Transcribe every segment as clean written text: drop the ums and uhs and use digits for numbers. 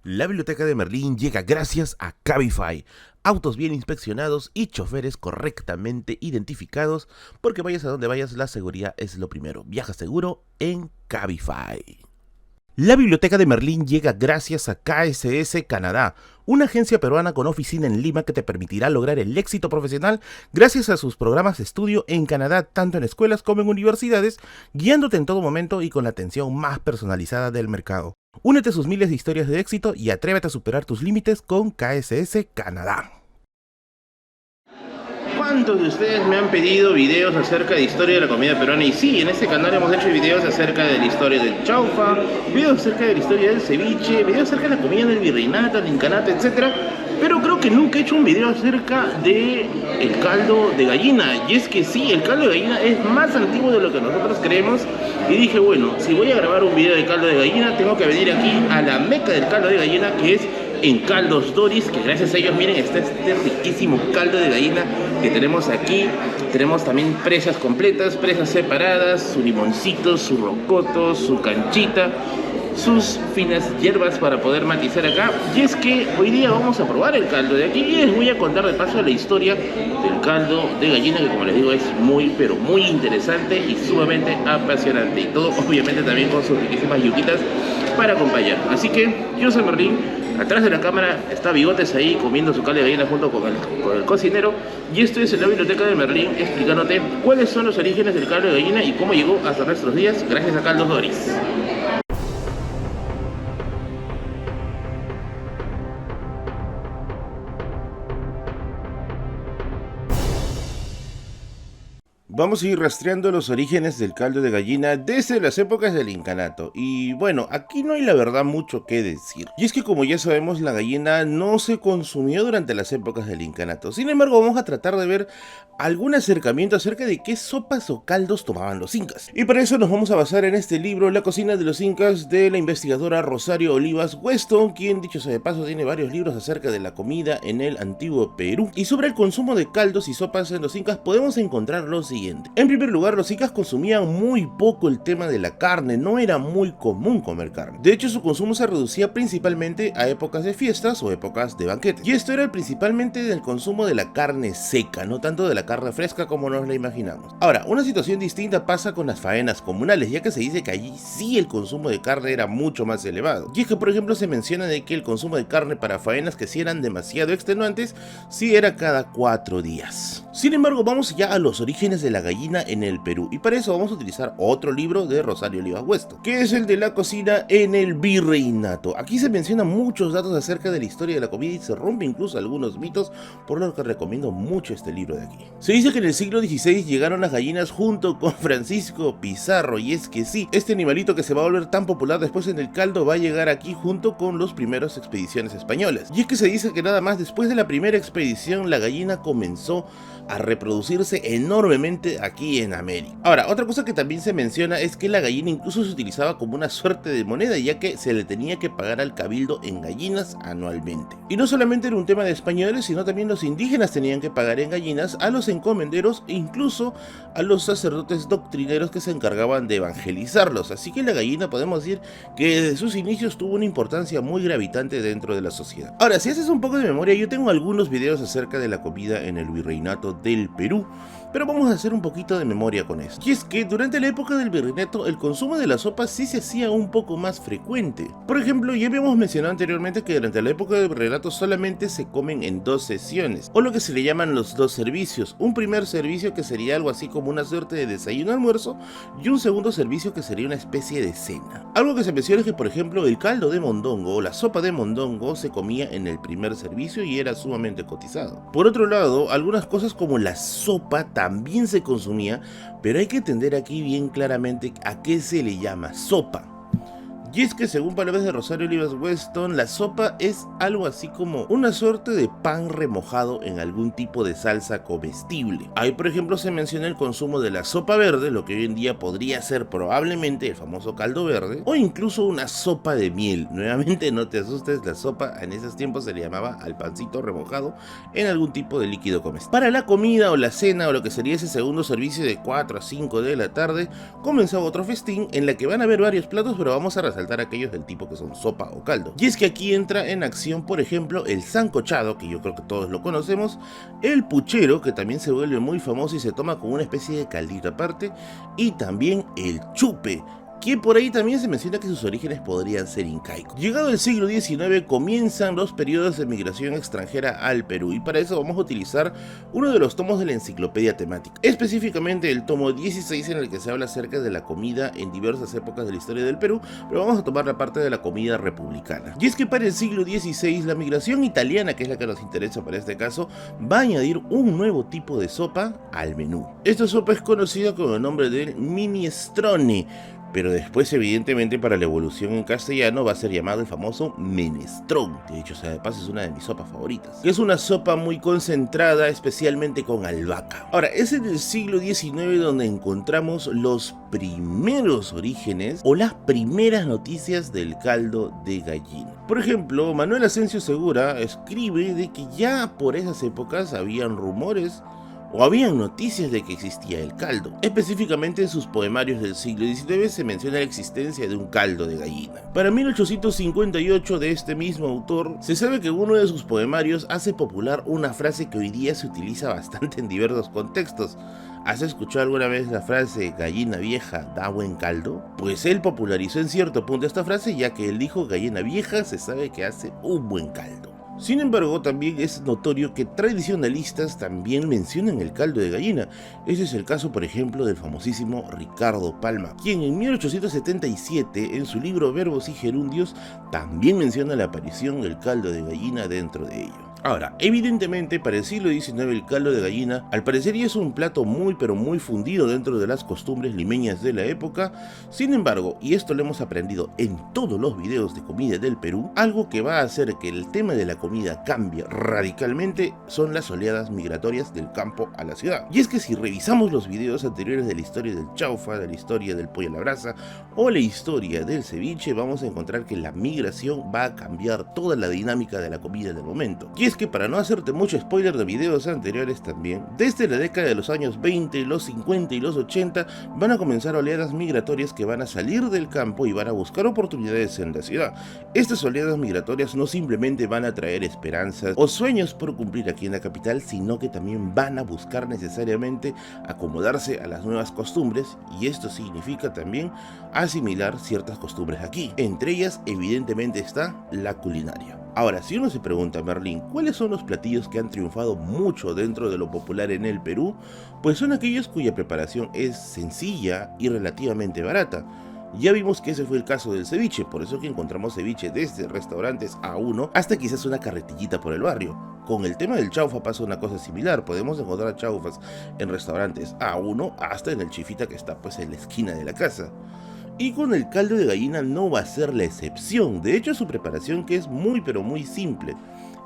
La biblioteca de Merlín llega gracias a Cabify, autos bien inspeccionados y choferes correctamente identificados, porque vayas a donde vayas, la seguridad es lo primero. Viaja seguro en Cabify. La biblioteca de Merlín llega gracias a KSS Canadá, una agencia peruana con oficina en Lima que te permitirá lograr el éxito profesional gracias a sus programas de estudio en Canadá, tanto en escuelas como en universidades, guiándote en todo momento y con la atención más personalizada del mercado. Únete a sus miles de historias de éxito y atrévete a superar tus límites con KSS Canadá. ¿Cuántos de ustedes me han pedido videos acerca de historia de la comida peruana? Y sí, en este canal hemos hecho videos acerca de la historia del chaufa, videos acerca de la historia del ceviche, videos acerca de la comida del virreinato, del incanato, etc. Pero creo que nunca he hecho un video acerca de el caldo de gallina. Y es que sí, el caldo de gallina es más antiguo de lo que nosotros creemos. Y dije, bueno, si voy a grabar un video de caldo de gallina, tengo que venir aquí a la meca del caldo de gallina, que es en Caldos Doris, que gracias a ellos, miren, está este riquísimo caldo de gallina que tenemos aquí. Tenemos también presas completas, presas separadas, su limoncito, su rocoto, su canchita, sus finas hierbas para poder matizar acá. Y es que hoy día vamos a probar el caldo de aquí y les voy a contar de paso la historia del caldo de gallina, que como les digo es muy pero muy interesante y sumamente apasionante, y todo obviamente también con sus riquísimas yuquitas para acompañar. Así que yo soy Merlín, atrás de la cámara está Bigotes ahí comiendo su caldo de gallina junto con el cocinero, y esto es la biblioteca de Merlín explicándote cuáles son los orígenes del caldo de gallina y cómo llegó hasta nuestros días gracias a Caldos Doris. Vamos a ir rastreando los orígenes del caldo de gallina desde las épocas del incanato. Y bueno, aquí no hay la verdad mucho que decir. Y es que como ya sabemos, la gallina no se consumió durante las épocas del incanato. Sin embargo, vamos a tratar de ver algún acercamiento acerca de qué sopas o caldos tomaban los incas. Y para eso nos vamos a basar en este libro, La cocina de los incas, de la investigadora Rosario Olivas Weston, quien, dicho sea de paso, tiene varios libros acerca de la comida en el antiguo Perú. Y sobre el consumo de caldos y sopas en los incas podemos encontrar los siguientes. En primer lugar, los incas consumían muy poco el tema de la carne, no era muy común comer carne. De hecho, su consumo se reducía principalmente a épocas de fiestas o épocas de banquetes. Y esto era principalmente del consumo de la carne seca, no tanto de la carne fresca como nos la imaginamos. Ahora, una situación distinta pasa con las faenas comunales, ya que se dice que allí sí el consumo de carne era mucho más elevado. Y es que, por ejemplo, se menciona de que el consumo de carne para faenas que sí eran demasiado extenuantes, sí era cada 4 días. Sin embargo, vamos ya a los orígenes de la gallina en el Perú, y para eso vamos a utilizar otro libro de Rosario Olivas Weston, que es el de la cocina en el virreinato. Aquí se mencionan muchos datos acerca de la historia de la comida y se rompe incluso algunos mitos, por lo que recomiendo mucho este libro de aquí. Se dice que en el siglo XVI llegaron las gallinas junto con Francisco Pizarro, y es que sí, este animalito que se va a volver tan popular después en el caldo va a llegar aquí junto con los primeros expediciones españolas. Y es que se dice que nada más después de la primera expedición la gallina comenzó a reproducirse enormemente aquí en América. Ahora, otra cosa que también se menciona es que la gallina incluso se utilizaba como una suerte de moneda, ya que se le tenía que pagar al cabildo en gallinas anualmente. Y no solamente era un tema de españoles, sino también los indígenas tenían que pagar en gallinas a los encomenderos e incluso a los sacerdotes doctrineros que se encargaban de evangelizarlos. Así que la gallina, podemos decir que desde sus inicios tuvo una importancia muy gravitante dentro de la sociedad. Ahora, si haces un poco de memoria, yo tengo algunos videos acerca de la comida en el virreinato del Perú, pero vamos a hacer un poquito de memoria con esto. Y es que durante la época del virreinato el consumo de la sopa sí se hacía un poco más frecuente. Por ejemplo, ya habíamos mencionado anteriormente que durante la época del virreinato solamente se comen en 2 sesiones, o lo que se le llaman los 2 servicios. Un primer servicio que sería algo así como una suerte de desayuno-almuerzo, y un segundo servicio que sería una especie de cena. Algo que se menciona es que, por ejemplo, el caldo de mondongo o la sopa de mondongo se comía en el primer servicio y era sumamente cotizado. Por otro lado, algunas cosas como la sopa también se consumía, pero hay que entender aquí bien claramente a qué se le llama sopa. Y es que, según palabras de Rosario Olivas Weston, la sopa es algo así como una suerte de pan remojado en algún tipo de salsa comestible. Ahí, por ejemplo, se menciona el consumo de la sopa verde, lo que hoy en día podría ser probablemente el famoso caldo verde, o incluso una sopa de miel. Nuevamente, no te asustes, la sopa en esos tiempos se le llamaba al pancito remojado en algún tipo de líquido comestible. Para la comida o la cena, o lo que sería ese segundo servicio de 4 a 5 de la tarde, comenzaba otro festín en la que van a haber varios platos, pero vamos a resaltar saltar aquellos del tipo que son sopa o caldo. Y es que aquí entra en acción, por ejemplo, el sancochado, que yo creo que todos lo conocemos, el puchero, que también se vuelve muy famoso y se toma como una especie de caldito aparte, y también el chupe, que por ahí también se menciona que sus orígenes podrían ser incaicos. Llegado el siglo XIX comienzan los periodos de migración extranjera al Perú, y para eso vamos a utilizar uno de los tomos de la enciclopedia temática, específicamente el tomo 16, en el que se habla acerca de la comida en diversas épocas de la historia del Perú, pero vamos a tomar la parte de la comida republicana. Y es que para el siglo XVI la migración italiana, que es la que nos interesa para este caso, va a añadir un nuevo tipo de sopa al menú. Esta sopa es conocida con el nombre de minestrone, pero después evidentemente para la evolución en castellano va a ser llamado el famoso menestrón, que dicho sea de paso es una de mis sopas favoritas, que es una sopa muy concentrada, especialmente con albahaca. Ahora, es en el siglo XIX donde encontramos los primeros orígenes o las primeras noticias del caldo de gallina. Por ejemplo, Manuel Asensio Segura escribe de que ya por esas épocas habían rumores o habían noticias de que existía el caldo. Específicamente en sus poemarios del siglo XIX se menciona la existencia de un caldo de gallina. Para 1858 de este mismo autor, se sabe que uno de sus poemarios hace popular una frase que hoy día se utiliza bastante en diversos contextos. ¿Has escuchado alguna vez la frase gallina vieja da buen caldo? Pues él popularizó en cierto punto esta frase, ya que él dijo gallina vieja se sabe que hace un buen caldo. Sin embargo, también es notorio que tradicionalistas también mencionan el caldo de gallina. Ese es el caso, por ejemplo, del famosísimo Ricardo Palma, quien en 1877, en su libro Verbos y Gerundios, también menciona la aparición del caldo de gallina dentro de ello. Ahora, evidentemente para el siglo XIX el caldo de gallina al parecer ya es un plato muy pero muy fundido dentro de las costumbres limeñas de la época. Sin embargo, y esto lo hemos aprendido en todos los videos de comida del Perú, algo que va a hacer que el tema de la comida cambie radicalmente son las oleadas migratorias del campo a la ciudad. Y es que si revisamos los videos anteriores de la historia del chaufa, de la historia del pollo a la brasa o la historia del ceviche, vamos a encontrar que la migración va a cambiar toda la dinámica de la comida del momento. Y es que para no hacerte mucho spoiler de videos anteriores también, desde la década de los años 20, los 50 y los 80 van a comenzar oleadas migratorias que van a salir del campo y van a buscar oportunidades en la ciudad. Estas oleadas migratorias no simplemente van a traer esperanzas o sueños por cumplir aquí en la capital, sino que también van a buscar necesariamente acomodarse a las nuevas costumbres, y esto significa también asimilar ciertas costumbres aquí. Entre ellas evidentemente está la culinaria. Ahora, si uno se pregunta, Merlín, ¿cuáles son los platillos que han triunfado mucho dentro de lo popular en el Perú? Pues son aquellos cuya preparación es sencilla y relativamente barata. Ya vimos que ese fue el caso del ceviche, por eso que encontramos ceviche desde restaurantes A1 hasta quizás una carretillita por el barrio. Con el tema del chaufa pasa una cosa similar, podemos encontrar chaufas en restaurantes A1 hasta en el chifita que está pues en la esquina de la casa. Y con el caldo de gallina no va a ser la excepción, de hecho su preparación que es muy pero muy simple.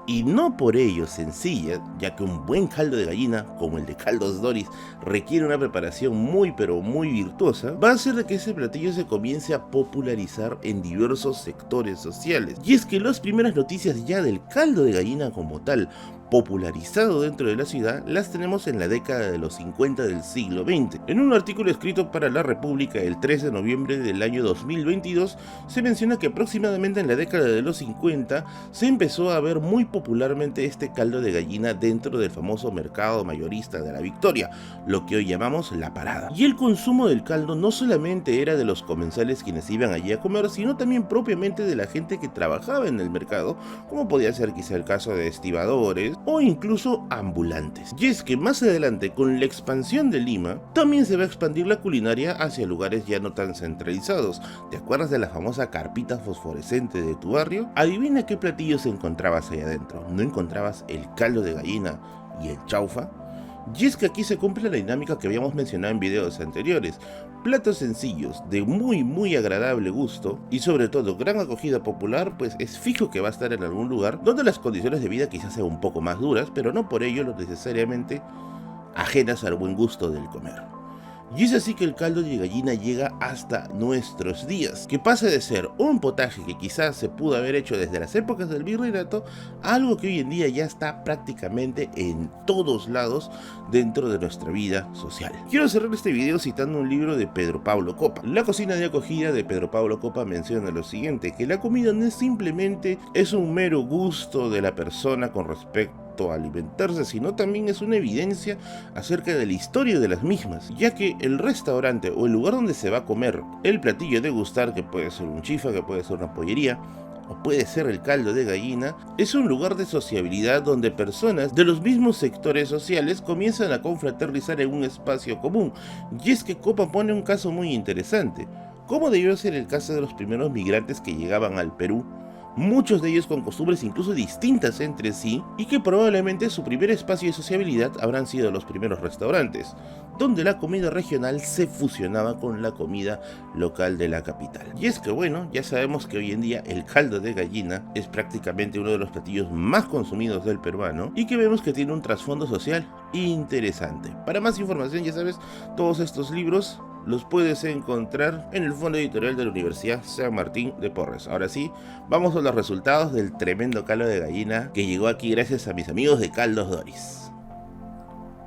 Y no por ello sencilla, ya que un buen caldo de gallina, como el de Caldos Doris, requiere una preparación muy pero muy virtuosa, va a hacer de que ese platillo se comience a popularizar en diversos sectores sociales. Y es que las primeras noticias ya del caldo de gallina como tal, popularizado dentro de la ciudad, las tenemos en la década de los 50 del siglo XX. En un artículo escrito para La República el 3 de noviembre del año 2022, se menciona que aproximadamente en la década de los 50 se empezó a ver muy popularmente este caldo de gallina dentro del famoso mercado mayorista de la Victoria, lo que hoy llamamos La Parada. Y el consumo del caldo no solamente era de los comensales quienes iban allí a comer, sino también propiamente de la gente que trabajaba en el mercado, como podía ser quizá el caso de estibadores o incluso ambulantes. Y es que más adelante, con la expansión de Lima, también se va a expandir la culinaria hacia lugares ya no tan centralizados. ¿Te acuerdas de la famosa carpita fosforescente de tu barrio? Adivina qué platillos encontrabas ahí adentro. ¿No encontrabas el caldo de gallina y el chaufa? Y es que aquí se cumple la dinámica que habíamos mencionado en videos anteriores. Platos sencillos, de muy agradable gusto y sobre todo gran acogida popular, pues es fijo que va a estar en algún lugar donde las condiciones de vida quizás sean un poco más duras, pero no por ello lo necesariamente ajenas al buen gusto del comer. Y es así que el caldo de gallina llega hasta nuestros días, que pasa de ser un potaje que quizás se pudo haber hecho desde las épocas del virreinato, a algo que hoy en día ya está prácticamente en todos lados dentro de nuestra vida social. Quiero cerrar este video citando un libro de Pedro Pablo Copa. La cocina de acogida de Pedro Pablo Copa menciona lo siguiente, que la comida no es simplemente un mero gusto de la persona con respecto a alimentarse, sino también es una evidencia acerca de la historia de las mismas, ya que el restaurante o el lugar donde se va a comer el platillo de degustar, que puede ser un chifa, que puede ser una pollería, o puede ser el caldo de gallina, es un lugar de sociabilidad donde personas de los mismos sectores sociales comienzan a confraternizar en un espacio común. Y es que Copa pone un caso muy interesante, como debió ser el caso de los primeros migrantes que llegaban al Perú, muchos de ellos con costumbres incluso distintas entre sí, y que probablemente su primer espacio de sociabilidad habrán sido los primeros restaurantes, donde la comida regional se fusionaba con la comida local de la capital. Y es que bueno, ya sabemos que hoy en día el caldo de gallina es prácticamente uno de los platillos más consumidos del peruano, y que vemos que tiene un trasfondo social interesante. Para más información, ya sabes, todos estos libros los puedes encontrar en el fondo editorial de la Universidad San Martín de Porres. Ahora sí, vamos a los resultados del tremendo caldo de gallina que llegó aquí gracias a mis amigos de Caldos Doris.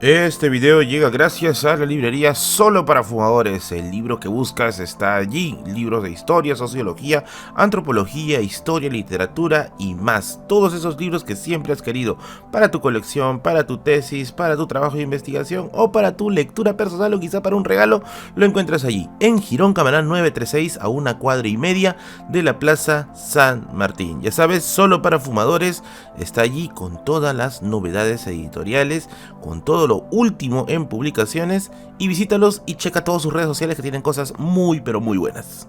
Este video llega gracias a la librería Solo para Fumadores. El libro que buscas está allí. Libros de historia, sociología, antropología, historia, literatura y más. Todos esos libros que siempre has querido para tu colección, para tu tesis, para tu trabajo de investigación o para tu lectura personal o quizá para un regalo, lo encuentras allí. En Girón Camarán 936, a 1,5 cuadras de la Plaza San Martín. Ya sabes, Solo para Fumadores está allí con todas las novedades editoriales, con todo lo último en publicaciones, y visítalos y checa todas sus redes sociales que tienen cosas muy pero muy buenas.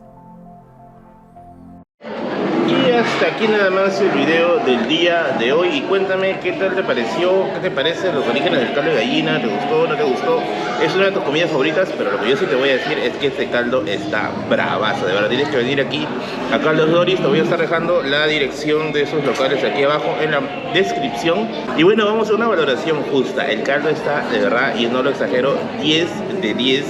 Y hasta aquí nada más el video del día de hoy. Y cuéntame qué tal te pareció, qué te parecen los orígenes del caldo de gallina. ¿Te gustó, no te gustó? Es una de tus comidas favoritas, pero lo que yo sí te voy a decir es que este caldo está bravazo. De verdad, tienes que venir aquí a Caldos Doris. Te voy a estar dejando la dirección de esos locales aquí abajo en la descripción. Y bueno, vamos a una valoración justa. El caldo está, de verdad, y no lo exagero, 10 de 10.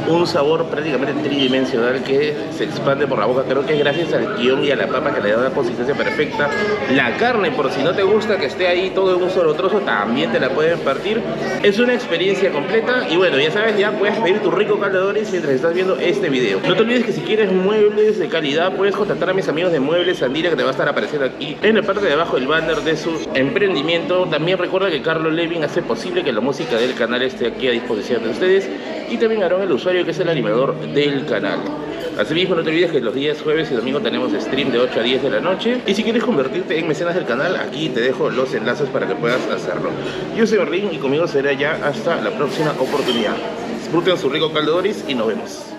Un sabor prácticamente tridimensional que se expande por la boca. Creo que es gracias al guión y a la papa que le da una consistencia perfecta. La carne, por si no te gusta que esté ahí todo en un solo trozo, también te la pueden partir. Es una experiencia completa. Y bueno, ya sabes, ya puedes pedir tu rico caldo de Doris mientras estás viendo este video. No te olvides que si quieres muebles de calidad, puedes contactar a mis amigos de Muebles Andira, que te va a estar apareciendo aquí en la parte de abajo del banner de su emprendimiento. También recuerda que Carlos Levin hace posible que la música del canal esté aquí a disposición de ustedes. Y también Aaron, el usuario, que es el animador del canal. Asimismo, no te olvides que los días jueves y domingo tenemos stream de 8 a 10 de la noche. Y si quieres convertirte en mecenas del canal, aquí te dejo los enlaces para que puedas hacerlo. Yo soy Berlín y conmigo será ya hasta la próxima oportunidad. Disfruten su rico caldo Doris y nos vemos.